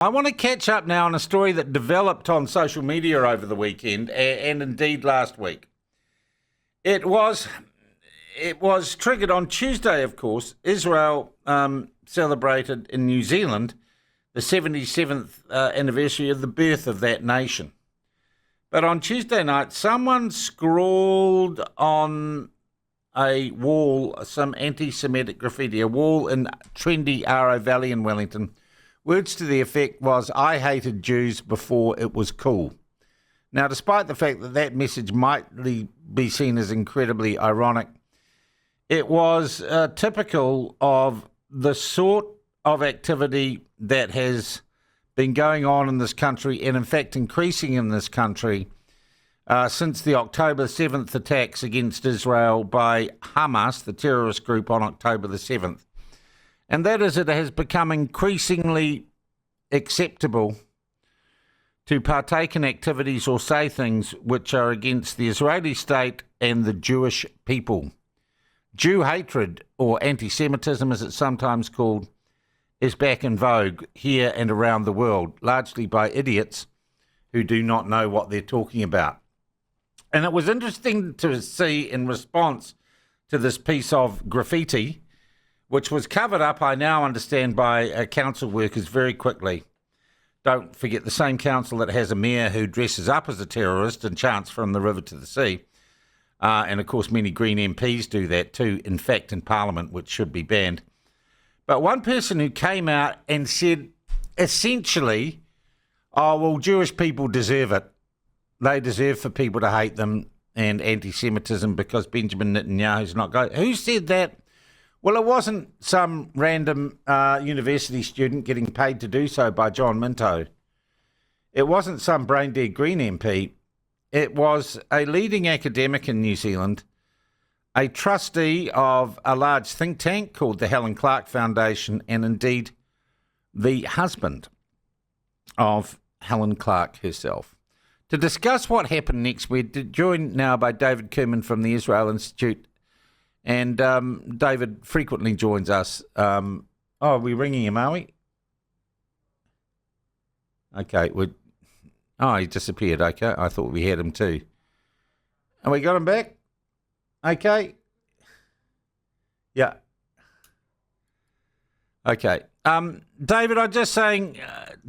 I want to catch up now on a story that developed on social media over the weekend and indeed last week. It was triggered on Tuesday, of course. Israel celebrated in New Zealand the 77th anniversary of the birth of that nation. But on Tuesday night, someone scrawled on a wall some anti-Semitic graffiti, a wall in trendy Arrow Valley in Wellington. Words to the effect was, "I hated Jews before it was cool." Now, despite the fact that that message might be seen as incredibly ironic, it was typical of the sort of activity that has been going on in this country, and in fact increasing in this country, since the October 7th attacks against Israel by Hamas, the terrorist group, on October the 7th. And that is, it has become increasingly acceptable to partake in activities or say things which are against the Israeli state and the Jewish people. Jew hatred, or anti-Semitism as it's sometimes called, is back in vogue here and around the world, largely by idiots who do not know what they're talking about. And it was interesting to see, in response to this piece of graffiti, which was covered up, I now understand, by council workers very quickly. Don't forget, the same council that has a mayor who dresses up as a terrorist and chants "from the river to the sea." And of course, many Green MPs do that too, in fact, in Parliament, which should be banned. But one person who came out and said, essentially, "Oh, well, Jewish people deserve it. They deserve for people to hate them and anti-Semitism because Benjamin Netanyahu's not going." Who said that? Well, it wasn't some random university student getting paid to do so by John Minto. It wasn't some brain-dead Green MP. It was a leading academic in New Zealand, a trustee of a large think tank called the Helen Clark Foundation, and indeed the husband of Helen Clark herself. To discuss what happened next, we're joined now by David Cumin from the Israel Institute. And David frequently joins us. Are we ringing him, are we? Okay. He disappeared. Okay. I thought we had him too. And we got him back? Okay. Yeah. Okay. David, I'm just saying,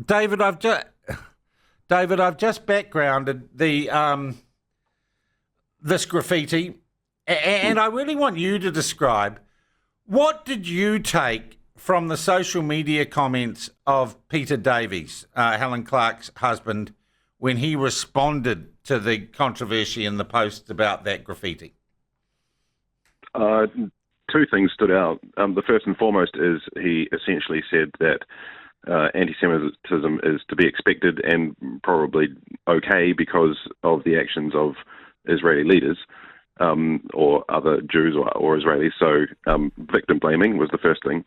David, I've just backgrounded the this graffiti. And I really want you to describe, what did you take from the social media comments of Peter Davies, Helen Clark's husband, when he responded to the controversy in the posts about that graffiti? Two things stood out. The first and foremost is he essentially said that anti-Semitism is to be expected and probably okay because of the actions of Israeli leaders. Or other Jews or Israelis. So victim blaming was the first thing.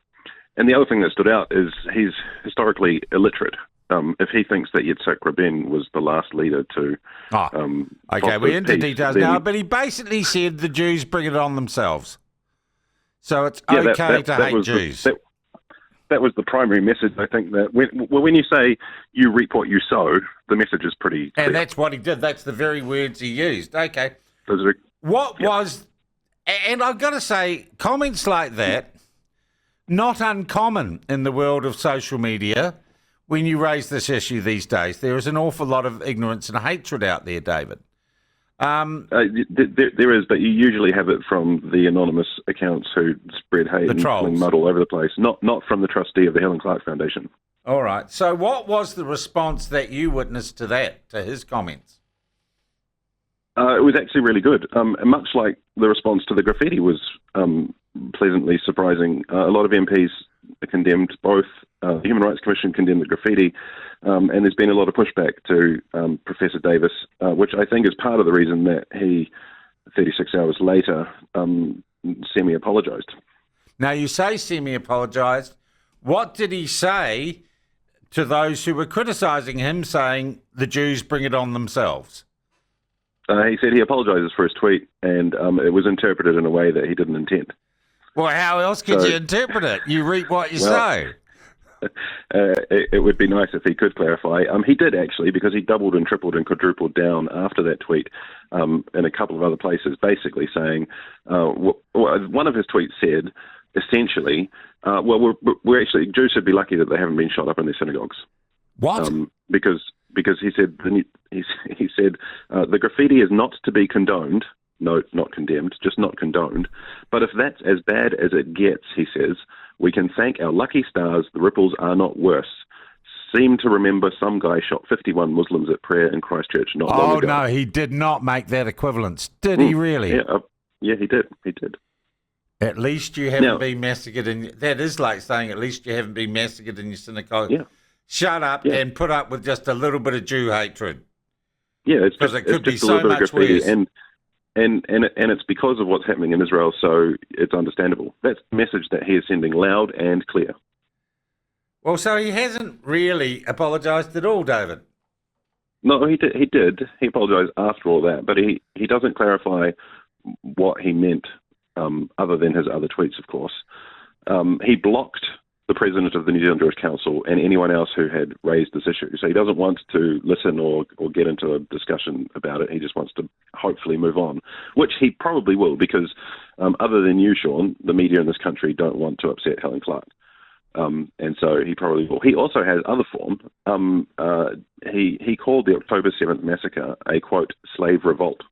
And the other thing that stood out is he's historically illiterate. If he thinks that Yitzhak Rabin was the last leader to... okay, we're into details now, but he basically said the Jews bring it on themselves. So it's okay to hate Jews. That was the primary message, I think, that when you say you reap what you sow, the message is pretty clear. And that's what he did. That's the very words he used. Okay. Was, and I've got to say, comments like that, not uncommon in the world of social media when you raise this issue these days. There is an awful lot of ignorance and hatred out there, David. There is, but you usually have it from the anonymous accounts who spread hate and fling mud all over the place, not from the trustee of the Helen Clark Foundation. All right. So what was the response that you witnessed to that, to his comments? It was actually really good. Much like the response to the graffiti was pleasantly surprising. A lot of MPs condemned both. The Human Rights Commission condemned the graffiti, and there's been a lot of pushback to Professor Davis, which I think is part of the reason that he, 36 hours later, semi-apologised. Now, you say semi-apologised. What did he say to those who were criticising him, saying the Jews bring it on themselves? He said he apologises for his tweet, and it was interpreted in a way that he didn't intend. Well, how else could you interpret it? You reap what you sow. it would be nice if he could clarify. He did actually, because he doubled and tripled and quadrupled down after that tweet in a couple of other places, basically saying one of his tweets said essentially, we're actually, Jews should be lucky that they haven't been shot up in their synagogues. What? Because he said he said the graffiti is not to be condoned. No, not condemned, just not condoned. But if that's as bad as it gets, he says, we can thank our lucky stars the ripples are not worse. Seem to remember some guy shot 51 Muslims at prayer in Christchurch not long ago. Oh, no, he did not make that equivalence. Did he really? Yeah, he did. He did. At least you haven't been massacred that is like saying at least you haven't been massacred in your synagogue. Yeah. Shut up and put up with just a little bit of Jew hatred. Yeah, it's because just, it could be so much worse. And it's because of what's happening in Israel, so it's understandable. That's the message that he is sending loud and clear. Well, so he hasn't really apologised at all, David. No, he did. He apologised after all that, but he doesn't clarify what he meant, other than his other tweets, of course. He blocked the president of the New Zealand Jewish Council and anyone else who had raised this issue. So he doesn't want to listen or get into a discussion about it. He just wants to hopefully move on, which he probably will, because other than you, Sean, the media in this country don't want to upset Helen Clark. And so he probably will. He also has other form. He called the October 7th massacre a, quote, slave revolt.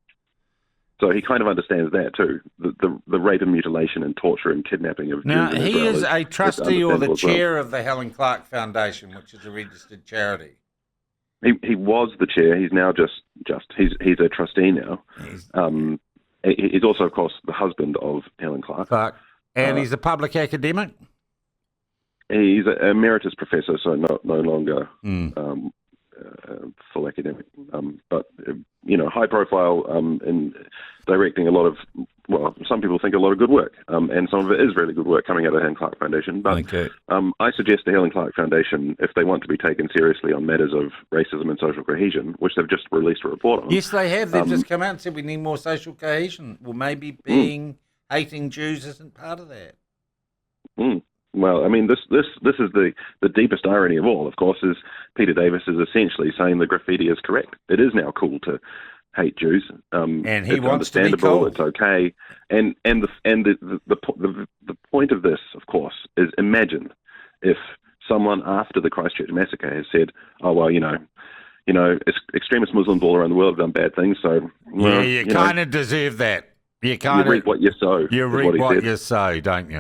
So he kind of understands that too, the rape and mutilation and torture and kidnapping of Jews in Israel. He is a trustee or the chair of the Helen Clark Foundation, which is a registered charity. He was the chair. He's now he's a trustee now. He's also, of course, the husband of Helen Clark. And he's a public academic? He's an emeritus professor, so no longer full academic, but high profile in directing a lot of, some people think a lot of good work, and some of it is really good work coming out of the Helen Clark Foundation. But I suggest the Helen Clark Foundation, if they want to be taken seriously on matters of racism and social cohesion, which they've just released a report on. Yes, they have. They've just come out and said we need more social cohesion. Well, maybe hating Jews isn't part of that. Well, I mean, this is the deepest irony of all, of course, is Peter Davis is essentially saying the graffiti is correct. It is now cool to hate Jews. And he it's wants to be understandable, cool. It's okay. And the point of this, of course, is imagine if someone after the Christchurch massacre has said, oh, well, extremist Muslims all around the world have done bad things, so... you kind of deserve that. You reap what you sow. You reap what you sow, don't you?